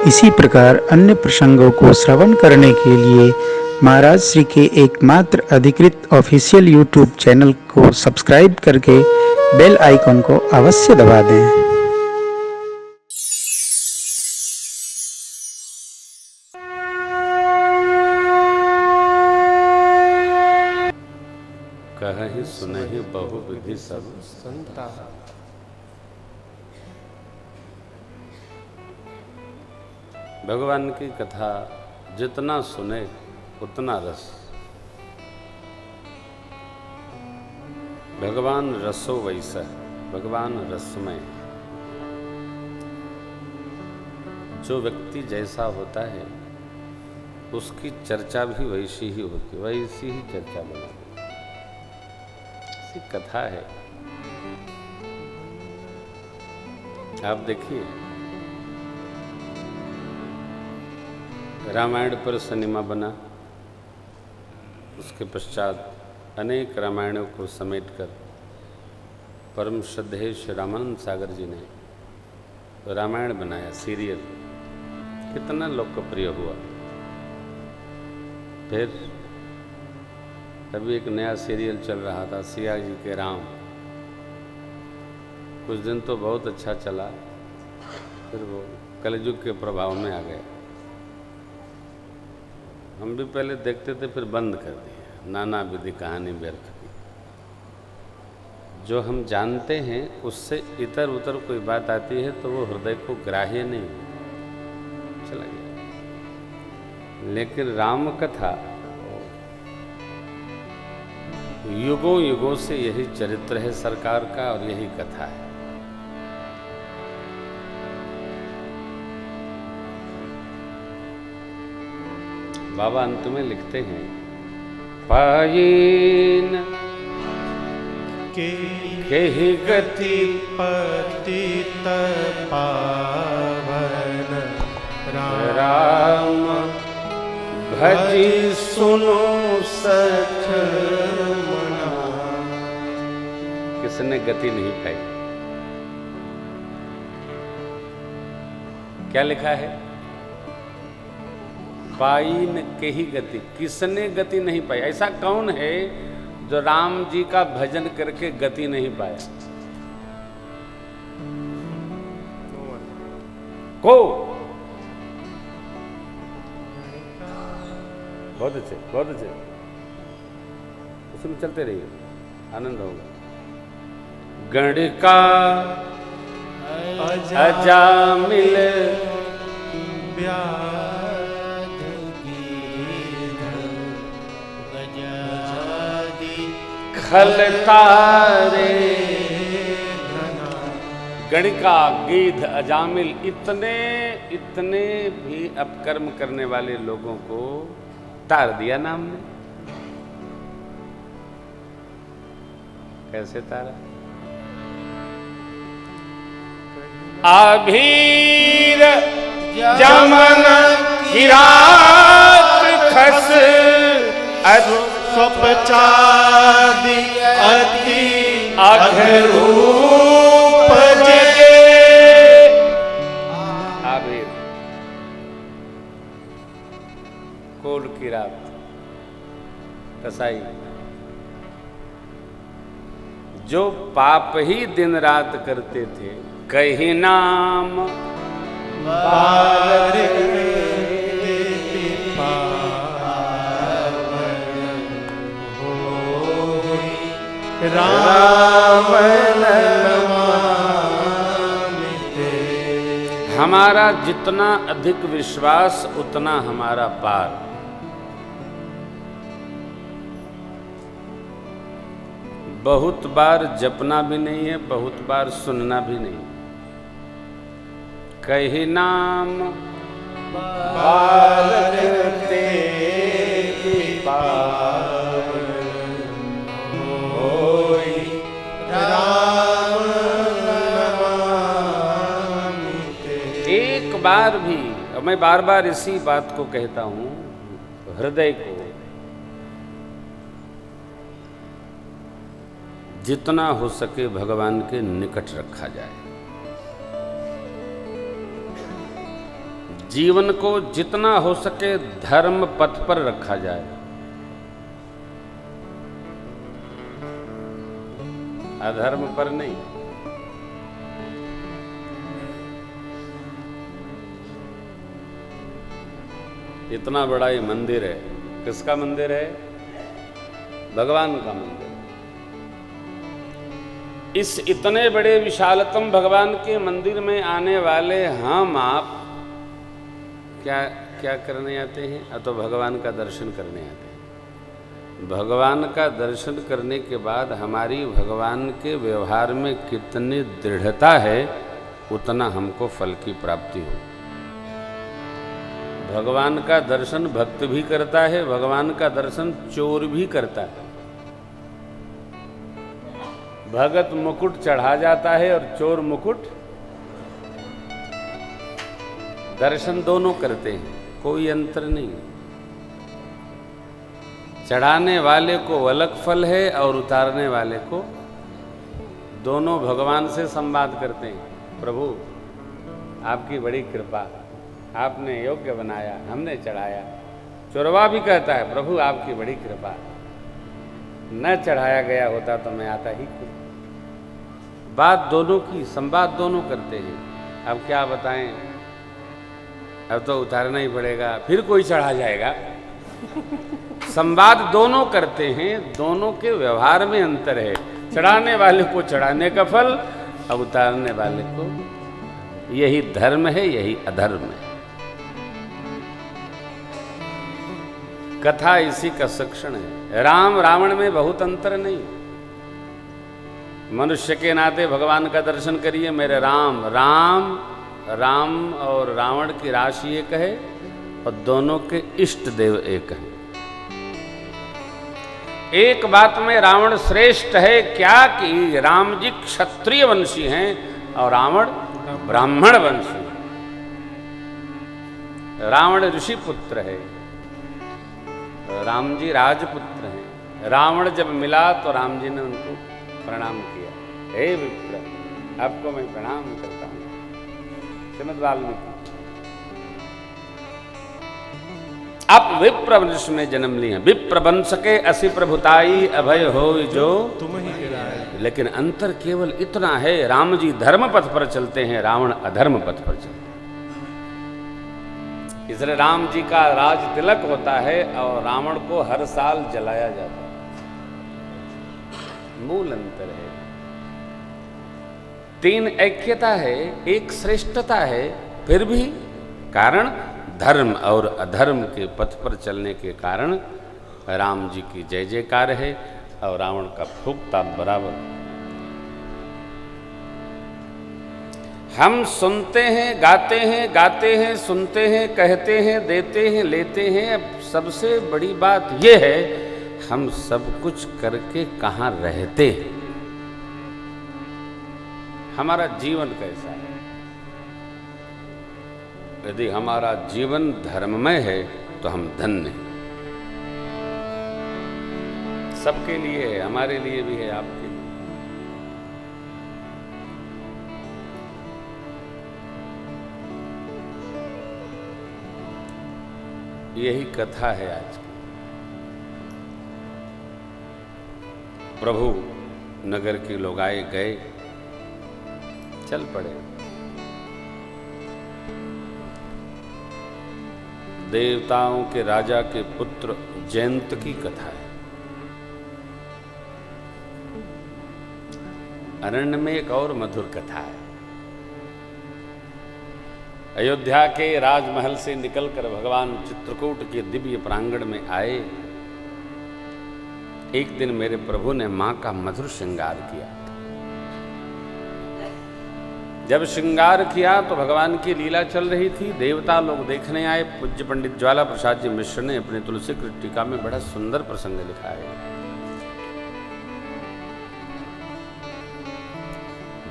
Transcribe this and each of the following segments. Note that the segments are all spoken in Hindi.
इसी प्रकार अन्य प्रसंगों को श्रवण करने के लिए महाराज श्री के एकमात्र अधिकृत ऑफिशियल यूट्यूब चैनल को सब्सक्राइब करके बेल आइकन को अवश्य दबा दें। कहहि सुनहि बहुविधि सब संता। भगवान की कथा जितना सुने उतना रस। भगवान रसो वैसा, भगवान रसमय। जो व्यक्ति जैसा होता है उसकी चर्चा भी वैसी ही होती, वैसी ही चर्चा बनाती। ऐसी कथा है। आप देखिए, रामायण पर सिनेमा बना, उसके पश्चात अनेक रामायणों को समेटकर परम श्रद्धेय श्री रामानंद सागर जी ने रामायण बनाया, सीरियल कितना लोकप्रिय हुआ। फिर अभी एक नया सीरियल चल रहा था, सिया जी के राम। कुछ दिन तो बहुत अच्छा चला, फिर वो कलयुग के प्रभाव में आ गया। हम भी पहले देखते थे, फिर बंद कर दिया। नाना विधि कहानी व्यर्थ की। जो हम जानते हैं उससे इतर उतर कोई बात आती है तो वो हृदय को ग्राह्य नहीं, चला गया। लेकिन राम कथा युगों युगों से यही चरित्र है सरकार का, और यही कथा है। बाबा अंत में लिखते हैं, पायीन केहि गति पतित पावन राम भजी सुनो सच मना। किसने गति नहीं पाई? क्या लिखा है? पाई न के ही गति। किसने गति नहीं पाई? ऐसा कौन है जो राम जी का भजन करके गति नहीं पाया? को बहुत अच्छे, बहुत अच्छे, उसमें चलते रहिए, आनंद होगा। गणिका अजामिल खलतारे। गणिका, गीध, अजामिल, इतने इतने भी अपकर्म करने वाले लोगों को तार दिया नाम ने। कैसे तारा? आभीर जमन किरात खस स्वपचादि अति अघरूप जगे। आभीर, कोल की रात, कसाई, जो पाप ही दिन रात करते थे। कहीं नाम राम हमारा जितना अधिक विश्वास उतना हमारा पार। बहुत बार जपना भी नहीं है, बहुत बार सुनना भी नहीं। कहीं नाम बालते एक बार भी, और मैं बार बार इसी बात को कहता हूं, हृदय को जितना हो सके भगवान के निकट रखा जाए। जीवन को जितना हो सके धर्म पथ पर रखा जाए। अधर्म पर नहीं। इतना बड़ा ये मंदिर है, किसका मंदिर है? भगवान का मंदिर। इस इतने बड़े विशालतम भगवान के मंदिर में आने वाले हम आप क्या क्या करने आते हैं? तो भगवान का दर्शन करने आते हैं। भगवान का दर्शन करने के बाद हमारी भगवान के व्यवहार में कितनी दृढ़ता है, उतना हमको फल की प्राप्ति हो। भगवान का दर्शन भक्त भी करता है, भगवान का दर्शन चोर भी करता है। भगत मुकुट चढ़ा जाता है और चोर मुकुट, दर्शन दोनों करते हैं, कोई अंतर नहीं। चढ़ाने वाले को अलग फल है और उतारने वाले को, दोनों भगवान से संवाद करते हैं। प्रभु आपकी बड़ी कृपा, आपने योग्य बनाया, हमने चढ़ाया। चोरवा भी कहता है प्रभु आपकी बड़ी कृपा, न चढ़ाया गया होता तो मैं आता ही क्यों। बात दोनों की, संवाद दोनों करते हैं। अब क्या बताएं, अब तो उतारना ही पड़ेगा, फिर कोई चढ़ा जाएगा। संवाद दोनों करते हैं, दोनों के व्यवहार में अंतर है। चढ़ाने वाले को चढ़ाने का फल, अब उतारने वाले को। यही धर्म है, यही अधर्म है। कथा इसी का शिक्षण है। राम रावण में बहुत अंतर नहीं। मनुष्य के नाते भगवान का दर्शन करिए। मेरे राम, राम राम और रावण की राशि एक है और दोनों के इष्ट देव एक हैं। एक बात में रावण श्रेष्ठ है क्या कि राम जी क्षत्रिय वंशी हैं और रावण ब्राह्मण वंशी। रावण ऋषि पुत्र है, राम जी राजपुत्र हैं। रावण जब मिला तो राम जी ने उनको प्रणाम किया। हे विप्र, आपको मैं प्रणाम करता हूं। श्रीमद् वाल्मीकि, आप विप्र वंश में जन्म लिए हैं। विप्र वंश के असि प्रभुताई अभय हो जो तुम ही गिराए। लेकिन अंतर केवल इतना है, राम जी धर्म पथ पर चलते हैं, रावण अधर्म पथ पर चलते हैं। इसलिए राम जी का राज तिलक होता है और रावण को हर साल जलाया जाता है। मूल अंतर है। तीन ऐक्यता है, एक श्रेष्ठता है, फिर भी कारण धर्म और अधर्म के पथ पर चलने के कारण राम जी की जय जयकार है और रावण का फूंकता बराबर। हम सुनते हैं, गाते हैं, सुनते हैं, कहते हैं, देते हैं, लेते हैं। अब सबसे बड़ी बात यह है, हम सब कुछ करके कहाँ रहते हैं, हमारा जीवन कैसा है। यदि हमारा जीवन धर्ममय है तो हम धन्य हैं। सबके लिए है, हमारे लिए भी है, आपके लिए। यही कथा है आज की। प्रभु नगर के लोग आए गए, चल पड़े। देवताओं के राजा के पुत्र जयंत की कथा है। अरण्य में एक और मधुर कथा है। अयोध्या के राजमहल से निकलकर भगवान चित्रकूट के दिव्य प्रांगण में आए। एक दिन मेरे प्रभु ने मां का मधुर श्रृंगार किया। जब श्रृंगार किया तो भगवान की लीला चल रही थी। देवता लोग देखने आए। पूज्य पंडित ज्वाला प्रसाद जी मिश्र ने अपने तुलसी कृत टीका में बड़ा सुंदर प्रसंग लिखा है।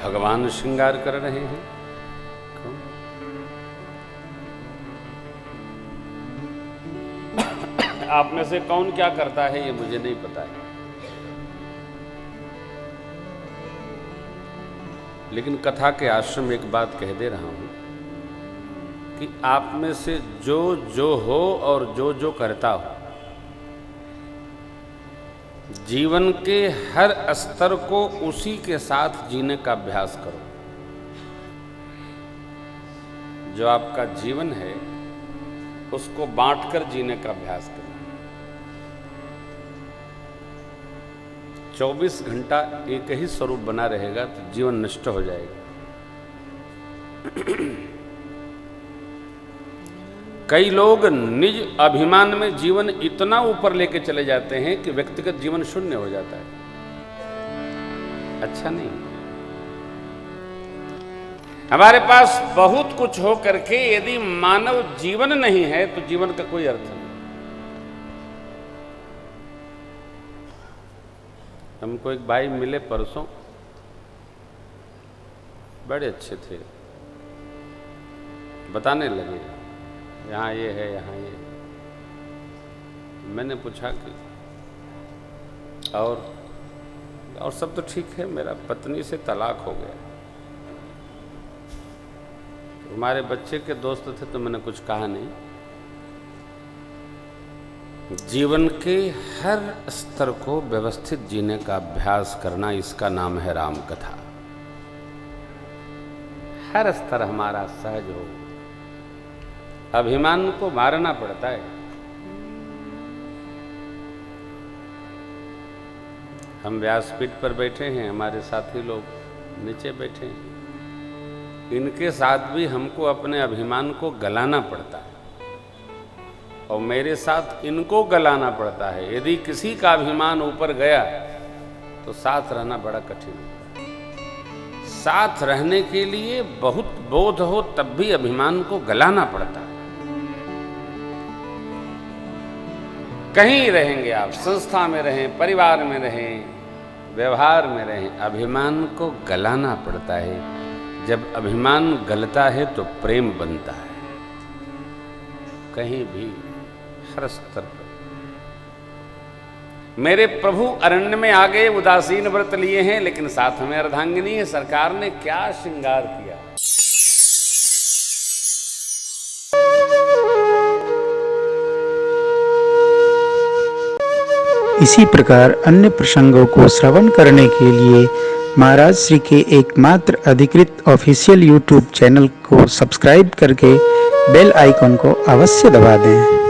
भगवान श्रृंगार कर रहे हैं। आप में से कौन क्या करता है ये मुझे नहीं पता है, लेकिन कथा के आश्रम में एक बात कह दे रहा हूं। कि आप में से जो जो हो और जो जो करता हो, जीवन के हर स्तर को उसी के साथ जीने का अभ्यास करो। जो आपका जीवन है उसको बांटकर जीने का अभ्यास करो। 24 घंटा एक ही स्वरूप बना रहेगा तो जीवन नष्ट हो जाएगा। कई लोग निज अभिमान में जीवन इतना ऊपर लेके चले जाते हैं कि व्यक्तिगत जीवन शून्य हो जाता है। अच्छा नहीं। हमारे पास बहुत कुछ हो करके यदि मानव जीवन नहीं है तो जीवन का कोई अर्थ नहीं। हमको एक भाई मिले परसों, बड़े अच्छे थे, बताने लगे यहाँ ये है, यहाँ ये। मैंने पूछा कि और सब तो ठीक है, मेरा पत्नी से तलाक हो गया। हमारे बच्चे के दोस्त थे तो मैंने कुछ कहा नहीं। जीवन के हर स्तर को व्यवस्थित जीने का अभ्यास करना, इसका नाम है राम कथा। हर स्तर हमारा सहज हो। अभिमान को मारना पड़ता है। हम व्यासपीठ पर बैठे हैं, हमारे साथी लोग नीचे बैठे हैं। इनके साथ भी हमको अपने अभिमान को गलाना पड़ता है और मेरे साथ इनको गलाना पड़ता है। यदि किसी का अभिमान ऊपर गया तो साथ रहना बड़ा कठिन है। साथ रहने के लिए बहुत बोध हो तब भी अभिमान को गलाना पड़ता है। कहीं रहेंगे आप, संस्था में रहें, परिवार में रहें, व्यवहार में रहें, अभिमान को गलाना पड़ता है। जब अभिमान गलता है तो प्रेम बनता है। कहीं भी, हर स्तर पर। मेरे प्रभु अरण्य में आ गए, उदासीन व्रत लिए हैं, लेकिन साथ में अर्धांगिनी है। सरकार ने क्या श्रृंगार किया। इसी प्रकार अन्य प्रसंगों को श्रवण करने के लिए महाराज श्री के एकमात्र अधिकृत ऑफिशियल यूट्यूब चैनल को सब्सक्राइब करके बेल आइकन को अवश्य दबा दें।